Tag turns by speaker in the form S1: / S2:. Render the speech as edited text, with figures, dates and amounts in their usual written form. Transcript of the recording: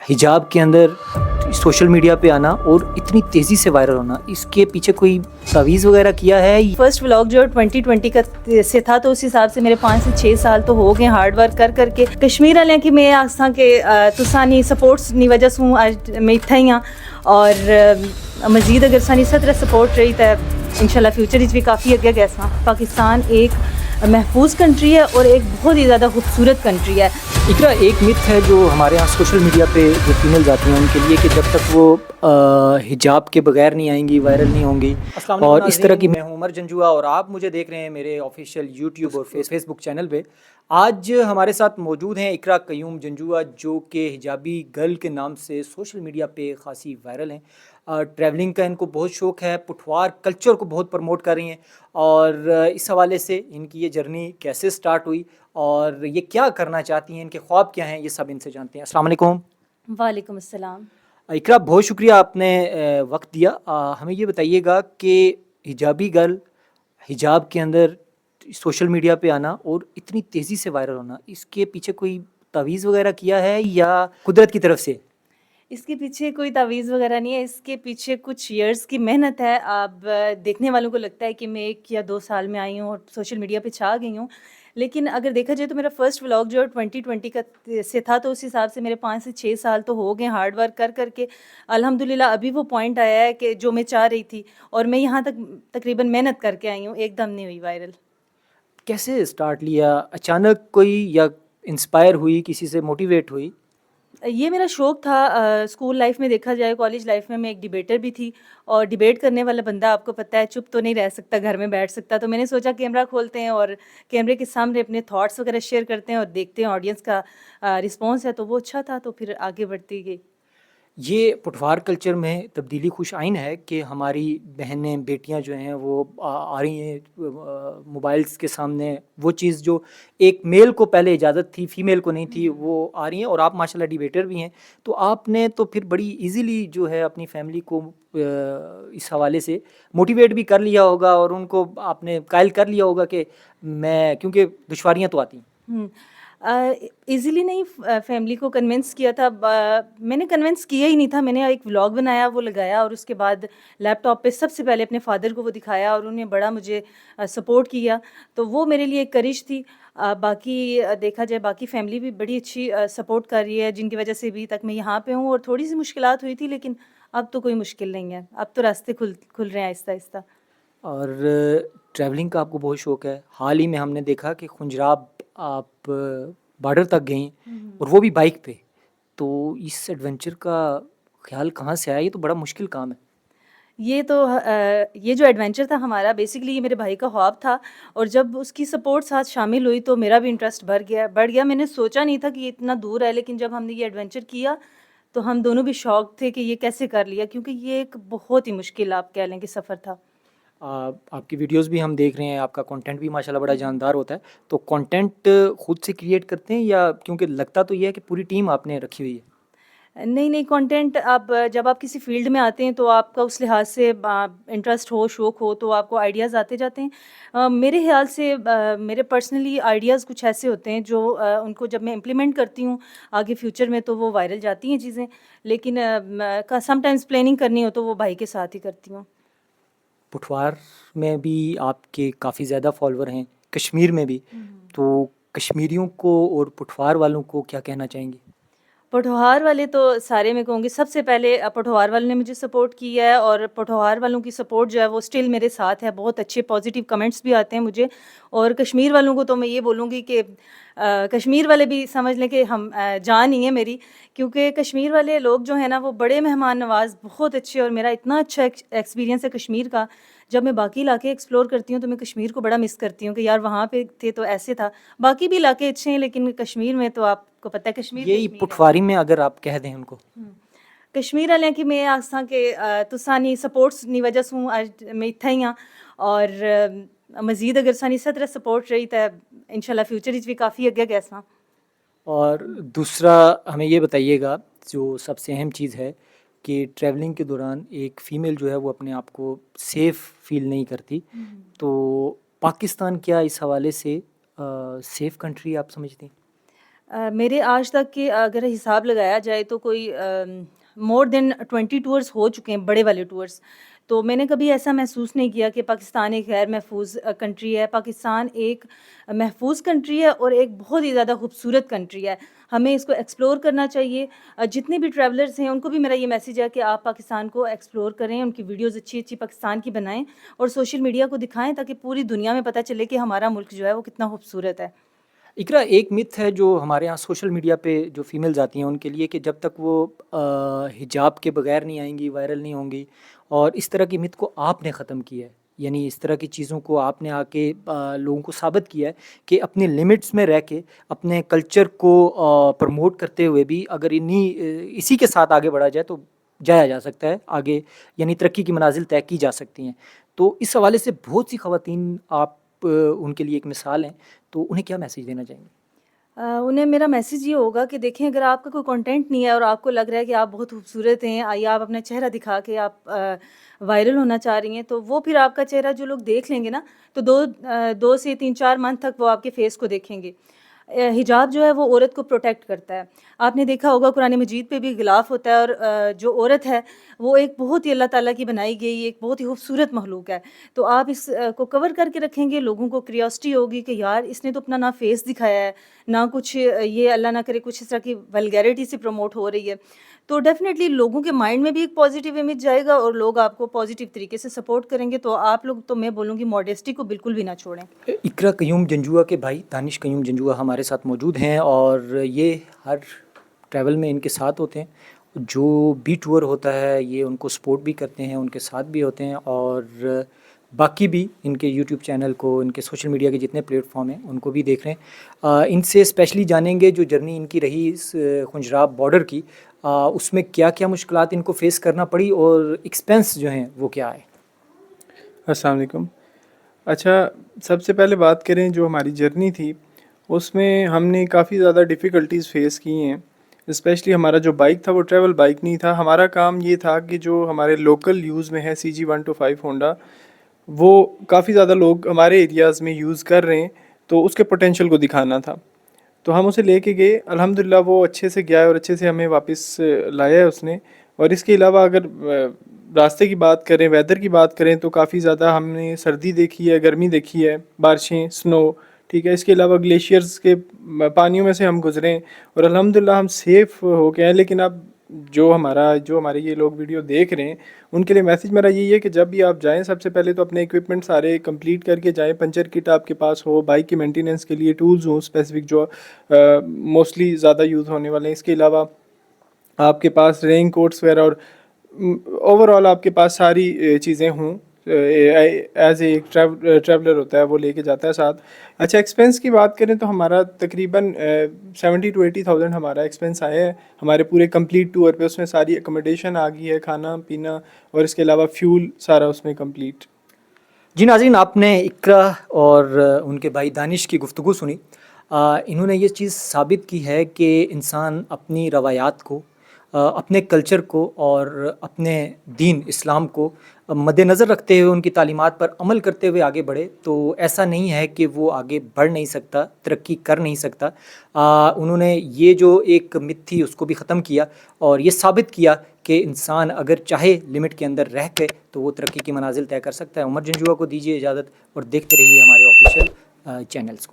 S1: हिजाब के अंदर सोशल मीडिया पे आना और इतनी तेज़ी से वायरल होना, इसके पीछे कोई तावीज़ वगैरह किया है?
S2: फर्स्ट व्लॉग जो 2020 का से था, तो उस हिसाब से मेरे 5 से 6 साल तो हो गए हार्ड वर्क कर करके। कश्मीर वाले की मैं आसां के तुसानी सपोर्ट्स नी वजह से आज मैं इतना ही हाँ, और मजीद अगर सानी इस तरह सपोर्ट रही तो इंशाल्लाह फ्यूचर भी काफ़ी अगे गए। पाकिस्तान एक महफूज कंट्री है और एक बहुत ही ज़्यादा खूबसूरत कंट्री है।
S1: इकरा, एक मिथ है जो हमारे यहाँ सोशल मीडिया पे जो फीमेल जाती हैं उनके लिए कि जब तक वो हिजाब के बगैर नहीं आएंगी, वायरल नहीं होंगी, और इस तरह की। मैं हूँ उमर जंजुआ और आप मुझे देख रहे हैं मेरे ऑफिशियल यूट्यूब और फेसबुक चैनल पे। आज हमारे साथ मौजूद हैं इकरा कयूम जंजुआ, जो कि हिजाबी गर्ल के नाम से सोशल मीडिया पे खासी वायरल हैं। ट्रैवलिंग का इनको बहुत शौक़ है, पुठवार कल्चर को बहुत प्रमोट कर रही हैं, और इस हवाले से इनकी ये जर्नी कैसे स्टार्ट हुई और ये क्या करना चाहती हैं, इनके ख्वाब क्या हैं, ये सब इनसे जानते हैं। अस्सलाम वालेकुम।
S2: वालेकुम अस्सलाम।
S1: इकरा, बहुत शुक्रिया आपने वक्त दिया। हमें ये बताइएगा कि हिजाबी गर्ल हिजाब के अंदर सोशल मीडिया पे आना और इतनी तेज़ी से वायरल होना, इसके पीछे कोई तावीज़ वगैरह किया है या कुदरत की तरफ से?
S2: इसके पीछे कोई तावीज़ वगैरह नहीं है, इसके पीछे कुछ इयर्स की मेहनत है। अब देखने वालों को लगता है कि मैं 1 या 2 साल में आई हूँ और सोशल मीडिया पे छा गई हूँ, लेकिन अगर देखा जाए तो मेरा फर्स्ट व्लॉग जो 2020 का से था, तो उस हिसाब से मेरे 5 से 6 साल तो हो गए हार्ड वर्क कर करके। अल्हम्दुलिल्लाह अभी वो पॉइंट आया है कि जो मैं चाह रही थी, और मैं यहाँ तक तकरीबन मेहनत करके आई हूँ, एकदम नहीं हुई वायरल।
S1: कैसे स्टार्ट लिया? अचानक कोई, या इंस्पायर हुई, किसी से मोटिवेट हुई?
S2: ये मेरा शौक़ था। स्कूल लाइफ में देखा जाए, कॉलेज लाइफ में मैं एक डिबेटर भी थी, और डिबेट करने वाला बंदा आपको पता है चुप तो नहीं रह सकता, घर में बैठ सकता। तो मैंने सोचा कैमरा खोलते हैं और कैमरे के सामने अपने थॉट्स वगैरह शेयर करते हैं और देखते हैं ऑडियंस का रिस्पॉन्स है, तो वो अच्छा था, तो फिर आगे बढ़ती गई।
S1: ये पुठवार कल्चर में तब्दीली खुश आइन है कि हमारी बहनें बेटियां जो हैं वो आ रही हैं मोबाइल्स के सामने। वो चीज़ जो एक मेल को पहले इजाज़त थी, फीमेल को नहीं थी, वो आ रही हैं, और आप माशाल्लाह डिबेटर भी हैं। तो आपने तो फिर बड़ी इजीली जो है अपनी फैमिली को इस हवाले से मोटिवेट भी कर लिया होगा, और उनको आपने कायल कर लिया होगा कि मैं, क्योंकि दुश्वारियाँ तो आती हैं।
S2: हुँ। ईज़िली नहीं, फैमिली को कन्विंस किया था। मैंने कन्विंस किया ही नहीं था, मैंने एक व्लॉग बनाया, वो लगाया, और उसके बाद लैपटॉप पे सबसे पहले अपने फ़ादर को वो दिखाया, और उन्होंने बड़ा मुझे सपोर्ट किया। तो वो मेरे लिए एक करिश थी। बाकी देखा जाए, बाकी फैमिली भी बड़ी अच्छी सपोर्ट कर रही है, जिनकी वजह से अभी तक मैं यहाँ पे हूँ। और थोड़ी-सी मुश्किलात हुई थी, लेकिन अब तो कोई मुश्किल नहीं है, अब तो रास्ते खुल रहे हैं आहिस्ता-आहिस्ता।
S1: और ट्रैवलिंग का आपको बहुत शौक़ है। हाल ही में हमने देखा कि खुंजराब आप बॉर्डर तक गईं, और वो भी बाइक पे। तो इस एडवेंचर का ख़्याल कहाँ से आया? ये तो बड़ा मुश्किल काम है।
S2: ये जो एडवेंचर था हमारा, बेसिकली ये मेरे भाई का ख्वाब था, और जब उसकी सपोर्ट साथ शामिल हुई तो मेरा भी इंटरेस्ट बढ़ गया। मैंने सोचा नहीं था कि ये इतना दूर है, लेकिन जब हमने ये एडवेंचर किया तो हम दोनों भी शॉक थे कि ये कैसे कर लिया, क्योंकि ये एक बहुत ही मुश्किल, आप कह लें कि सफ़र था।
S1: आपकी वीडियोस भी हम देख रहे हैं, आपका कंटेंट भी माशाल्लाह बड़ा जानदार होता है। तो कंटेंट खुद से क्रिएट करते हैं, या क्योंकि लगता तो ये है कि पूरी टीम आपने रखी हुई है?
S2: नहीं, नहीं, कंटेंट आप जब आप किसी फ़ील्ड में आते हैं तो आपका उस लिहाज से इंटरेस्ट हो, शौक़ हो, तो आपको आइडियाज़ आते जाते हैं। मेरे ख़्याल से मेरे पर्सनली आइडियाज़ कुछ ऐसे होते हैं जो उनको जब मैं इम्प्लीमेंट करती हूँ आगे फ्यूचर में, तो वो वायरल जाती हैं चीज़ें। लेकिन समटाइम्स प्लानिंग करनी हो तो वो भाई के साथ ही करती हूँ।
S1: पुठवार में भी आपके काफ़ी ज़्यादा फॉलोअर हैं, कश्मीर में भी। तो कश्मीरियों को और पुठवार वालों को क्या कहना चाहेंगे?
S2: पोठोहार वाले तो सारे मैं कहूँगी, सबसे पहले पोठोहार वालों ने मुझे सपोर्ट किया है, और पोठोहार वालों की सपोर्ट जो है वो स्टिल मेरे साथ है। बहुत अच्छे पॉजिटिव कमेंट्स भी आते हैं मुझे। और कश्मीर वालों को तो मैं ये बोलूँगी कि कश्मीर वाले भी समझ लें कि हम जान ही है मेरी, क्योंकि कश्मीर वाले लोग जो हैं ना, वो बड़े मेहमान नवाज़, बहुत अच्छे। और मेरा इतना अच्छा एक्सपीरियंस है कश्मीर का। जब मैं बाकी इलाके एक्सप्लोर करती हूँ तो मैं कश्मीर को बड़ा मिस करती हूँ कि यार वहाँ पे थे तो ऐसे था। बाकी भी इलाके अच्छे हैं, लेकिन कश्मीर में तो आपको पता है, कश्मीर
S1: यही
S2: कश्मीर है।
S1: पुठवारी में अगर आप कह दें उनको।
S2: हुँ। कश्मीर वालें की मैं आसां के तुसानी सपोर्ट्स नी वजह से आज मैं इत्थे ही हाँ, और मज़ीद अगर सानी इस तरह सपोर्ट रही तो इंशाल्लाह फ्यूचर भी काफ़ी अगे गए सां।
S1: और दूसरा, हमें ये बताइएगा, जो सबसे अहम चीज़ है कि ट्रैवलिंग के दौरान एक फ़ीमेल जो है वो अपने आप को सेफ़ फ़ील नहीं करती। तो पाकिस्तान क्या इस हवाले से सेफ़ कंट्री आप समझती हैं?
S2: میرے آج تک کے اگر حساب لگایا جائے تو کوئی مور دین 20 ٹورس ہو چکے ہیں، بڑے والے ٹورس. تو میں نے کبھی ایسا محسوس نہیں کیا کہ پاکستان ایک غیر محفوظ کنٹری ہے. پاکستان ایک محفوظ کنٹری ہے اور ایک بہت ہی زیادہ خوبصورت کنٹری ہے. ہمیں اس کو ایکسپلور کرنا چاہیے. جتنے بھی ٹریولرز ہیں ان کو بھی میرا یہ میسیج ہے کہ آپ پاکستان کو ایکسپلور کریں، ان کی ویڈیوز اچھی اچھی پاکستان کی بنائیں اور سوشل میڈیا کو دکھائیں تاکہ پوری دنیا میں پتہ چلے کہ ہمارا ملک جو ہے وہ کتنا خوبصورت ہے.
S1: اقرا، ایک مت ہے جو ہمارے یہاں سوشل میڈیا پہ جو فیمیلز آتی ہیں ان کے لیے کہ جب تک وہ حجاب کے بغیر نہیں آئیں گی، وائرل نہیں ہوں گی، اور اس طرح کی مت کو آپ نے ختم کیا ہے. یعنی اس طرح کی چیزوں کو آپ نے آ کے لوگوں کو ثابت کیا ہے کہ اپنے لمٹس میں رہ کے اپنے کلچر کو پروموٹ کرتے ہوئے بھی اگر اسی کے ساتھ آگے بڑھا جائے تو جایا جا سکتا ہے آگے، یعنی ترقی کی منازل طے کی جا سکتی ہیں. تو اس حوالے سے بہت سی خواتین آپ ان کے لیے ایک مثال ہیں، تو انہیں کیا میسیج دینا چاہیں گے؟
S2: انہیں میرا میسیج یہ ہوگا کہ دیکھیں، اگر آپ کا کوئی کنٹینٹ نہیں ہے اور آپ کو لگ رہا ہے کہ آپ بہت خوبصورت ہیں، آئیے آپ اپنا چہرہ دکھا کے آپ وائرل ہونا چاہ رہی ہیں، تو وہ پھر آپ کا چہرہ جو لوگ دیکھ لیں گے نا، تو 2 سے 3 4 منتھ تک وہ آپ کے فیس کو دیکھیں گے. حجاب جو ہے وہ عورت کو پروٹیکٹ کرتا ہے. آپ نے دیکھا ہوگا قرآن مجید پہ بھی غلاف ہوتا ہے، اور جو عورت ہے وہ ایک بہت ہی اللہ تعالیٰ کی بنائی گئی ایک بہت ہی خوبصورت مخلوق ہے. تو آپ اس کو کور کر کے رکھیں گے، لوگوں کو کریوسٹی ہوگی کہ یار اس نے تو اپنا نہ فیس دکھایا ہے، نہ کچھ یہ اللہ نہ کرے کچھ اس طرح کی ولگیرٹی سے پروموٹ ہو رہی ہے. تو ڈیفینیٹلی لوگوں کے مائنڈ میں بھی ایک پازیٹیو امیج جائے گا اور لوگ آپ کو پازیٹیو طریقے سے سپورٹ کریں گے. تو آپ لوگ، تو میں بولوں گی ماڈیسٹی کو بالکل بھی نہ چھوڑیں.
S1: اقرا قیوم جنجوعہ کے بھائی دانش قیوم جنجوعہ ہمارے ساتھ موجود ہیں، اور یہ ہر ٹریول میں ان کے ساتھ ہوتے ہیں. جو بھی ٹور ہوتا ہے یہ ان کو سپورٹ بھی کرتے ہیں، ان کے ساتھ بھی ہوتے ہیں، اور باقی بھی ان کے یوٹیوب چینل کو، ان کے سوشل میڈیا کے جتنے پلیٹ فارم ہیں ان کو بھی دیکھ رہے ہیں. ان سے اسپیشلی جانیں گے جو جرنی ان کی رہی اس خنجراب بارڈر کی، اس میں کیا کیا مشکلات ان کو فیس کرنا پڑی اور ایکسپینس جو ہیں وہ کیا ہے.
S3: السلام علیکم. اچھا، سب سے پہلے بات کریں جو ہماری جرنی تھی، اس میں ہم نے کافی زیادہ ڈیفیکلٹیز فیس کی ہیں. اسپیشلی ہمارا جو بائک تھا وہ ٹریول بائک نہیں تھا. ہمارا کام یہ تھا کہ جو ہمارے لوکل یوز میں ہے CG125 ہونڈا، وہ کافی زیادہ لوگ ہمارے ایریاز میں یوز کر رہے ہیں، تو اس کے پوٹینشیل کو دکھانا تھا. تو ہم اسے لے کے گئے، الحمدللہ وہ اچھے سے گیا اور اچھے سے ہمیں واپس لایا ہے اس نے. اور اس کے علاوہ اگر راستے کی بات کریں، ویدر کی بات کریں، تو کافی زیادہ ہم نے سردی دیکھی ہے، گرمی دیکھی ہے، بارشیں، سنو، ٹھیک ہے. اس کے علاوہ گلیشیئرز کے پانیوں میں سے ہم گزرے اور الحمدللہ ہم سیف ہو گئے ہیں. لیکن اب جو ہمارے یہ لوگ ویڈیو دیکھ رہے ہیں ان کے لیے میسیج میرا یہی ہے کہ جب بھی آپ جائیں سب سے پہلے تو اپنے اکوپمنٹ سارے کمپلیٹ کر کے جائیں. پنچر کٹ آپ کے پاس ہو، بائک کی مینٹیننس کے لیے ٹولز ہوں اسپیسیفک جو موسٹلی زیادہ یوز ہونے والے ہیں. اس کے علاوہ آپ کے پاس رین کوٹس وغیرہ، اور اوور آل آپ کے پاس ساری چیزیں ہوں. ایز اے ٹریولر ہوتا ہے وہ لے کے جاتا ہے ساتھ. اچھا، ایکسپینس کی بات کریں تو ہمارا تقریباً 70 to 80,000 ہمارا ایکسپینس آیا ہے ہمارے پورے کمپلیٹ ٹور پہ. اس میں ساری اکوموڈیشن آ گئی ہے، کھانا پینا، اور اس کے علاوہ فیول سارا اس میں کمپلیٹ.
S1: جی ناظرین، آپ نے اقرا اور ان کے بھائی دانش کی گفتگو سنی. انہوں نے یہ چیز ثابت کی ہے کہ انسان اپنی روایات کو، اپنے کلچر کو اور اپنے دین اسلام کو مد نظر رکھتے ہوئے ان کی تعلیمات پر عمل کرتے ہوئے آگے بڑھے تو ایسا نہیں ہے کہ وہ آگے بڑھ نہیں سکتا، ترقی کر نہیں سکتا. انہوں نے یہ جو ایک مت تھی اس کو بھی ختم کیا اور یہ ثابت کیا کہ انسان اگر چاہے لمٹ کے اندر رہ کے تو وہ ترقی کی منازل طے کر سکتا ہے. عمر جنجوعہ کو دیجیے اجازت اور دیکھتے رہیے ہمارے آفیشیل چینلز کو.